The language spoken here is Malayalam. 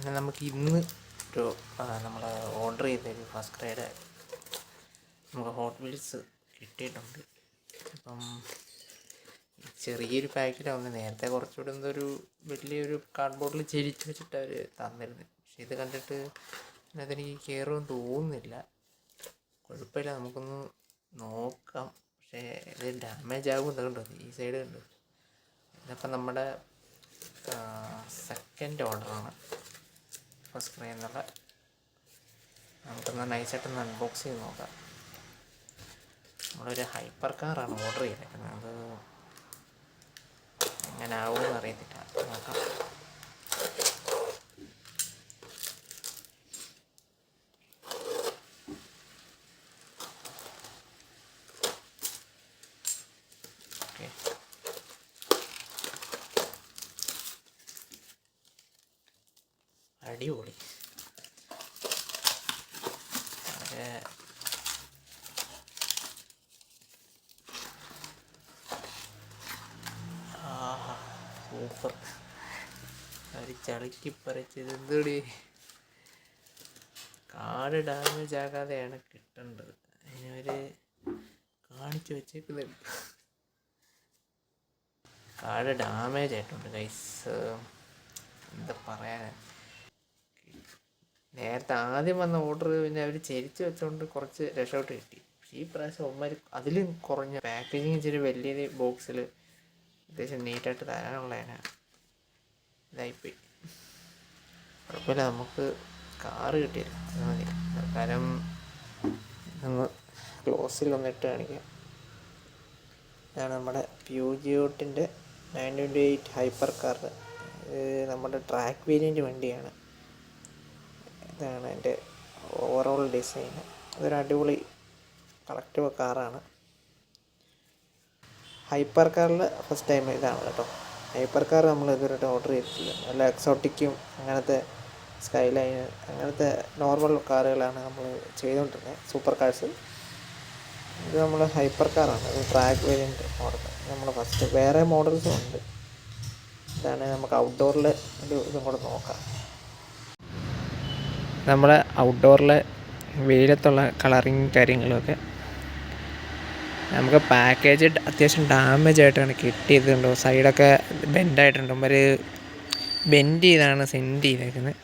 പിന്നെ നമുക്ക് ഇന്ന് ഒരു നമ്മൾ ഓർഡർ ചെയ്തൊരു ഫസ്റ്റ് ക്രൈയുടെ നമുക്ക് ഹോട്ട് വീൽസ് കിട്ടിയിട്ടുണ്ട്. അപ്പം ചെറിയൊരു പാക്കറ്റാവുന്നു. നേരത്തെ കുറച്ചുകൂടെ എന്തൊരു വലിയൊരു കാർഡ്ബോർഡിൽ ചെരിച്ച് വെച്ചിട്ട് അവർ തന്നിരുന്നത്. പക്ഷെ ഇത് കണ്ടിട്ട് അതെനിക്ക് കയറുമെന്ന് തോന്നുന്നില്ല. കുഴപ്പമില്ല, നമുക്കൊന്ന് നോക്കാം. പക്ഷേ ഇത് ഡാമേജ് ആകുമെന്ന് കണ്ടോ, ഈ സൈഡ് കണ്ടു. ഇതപ്പം നമ്മുടെ സെക്കൻഡ് ഓർഡറാണ് ഫസ്റ്റ് ക്രൈ എന്നുള്ള. നമുക്കൊന്ന് നൈസായിട്ടൊന്ന് അൺബോക്സ് ചെയ്ത് നോക്കാം. നമ്മളൊരു ഹൈപ്പർ കാറാണ് ഓർഡർ ചെയ്തേക്കുന്നത്. അത് എങ്ങനെ ആവുമെന്ന് അറിയത്തില്ല, നോക്കാം. ഓക്കെ, അടിപൊളി. സൂപ്പർ. ഒരു ചളുക്കി പറിച്ചത് എന്തോടി. കാർഡ് ഡാമേജ് ആകാതെയാണ് കിട്ടേണ്ടത്. അതിനവർ കാണിച്ചു വെച്ചേക്കുന്നത്. കാർഡ് ഡാമേജ് ആയിട്ടുണ്ട് ഗൈസ്. എന്താ പറയാൻ, നേരത്തെ ആദ്യം വന്ന ഓർഡർ പിന്നെ അവർ ചെരിച്ച് വെച്ചുകൊണ്ട് കുറച്ച് രക്ഷപ്പെട്ട് കിട്ടി. പക്ഷേ ഈ പ്രാവശ്യം ഒന്മാർ അതിലും കുറഞ്ഞ പാക്കേജിങ് ഇച്ചിരി വലിയ ബോക്സിൽ അത്യാവശ്യം നീറ്റായിട്ട് തരാനുള്ളതിനാണ്. ഇതായിപ്പോയി. കുഴപ്പമില്ല, നമുക്ക് കാറ് കിട്ടിയില്ല, അത് മതി. കാരണം നമ്മൾ ക്ലോസിൽ വന്നിട്ട് കാണിക്കാം. ഇതാണ് നമ്മുടെ പ്യൂജിയോട്ടിൻ്റെ 928 ഹൈപ്പർ കാർ. നമ്മുടെ ട്രാക്ക് വേരിയൻ്റ് വണ്ടിയാണ്. ഇതാണ് എൻ്റെ ഓവറോൾ ഡിസൈൻ. ഇതൊരു അടിപൊളി കളക്റ്റീവ് കാറാണ്. ഹൈപ്പർ കാറിൽ ഫസ്റ്റ് ടൈം ഇതാണ് കേട്ടോ. ഹൈപ്പർ കാർ നമ്മൾ ഇതുവരെ ഓർഡർ ചെയ്തിട്ടില്ല. നല്ല എക്സോട്ടിക്കും അങ്ങനത്തെ സ്കൈ ലൈൻ അങ്ങനത്തെ നോർമൽ കാറുകളാണ് നമ്മൾ ചെയ്തുകൊണ്ടിരുന്നത്, സൂപ്പർ കാർസ്. ഇത് നമ്മൾ ഹൈപ്പർ കാറാണ്, ഇത് ട്രാക്ക് വേരിയൻ്റ് മോഡൽ. നമ്മൾ ഫസ്റ്റ് വേറെ മോഡൽസും ഉണ്ട്. ഇതാണ് നമുക്ക് ഔട്ട്ഡോറിൽ ഒരു ഇതും കൂടെ നോക്കാം. നമ്മളെ ഔട്ട്ഡോറിലെ വെയിലത്തുള്ള കളറിങ് കാര്യങ്ങളുമൊക്കെ നമുക്ക് പാക്കേജ് അത്യാവശ്യം ഡാമേജ് ആയിട്ടാണ് കിട്ടിയതുണ്ടോ. സൈഡൊക്കെ ബെൻഡായിട്ടുണ്ട്. ഒരു ബെൻഡ് ചെയ്താണ് സെൻഡ് ചെയ്തേക്കുന്നത്.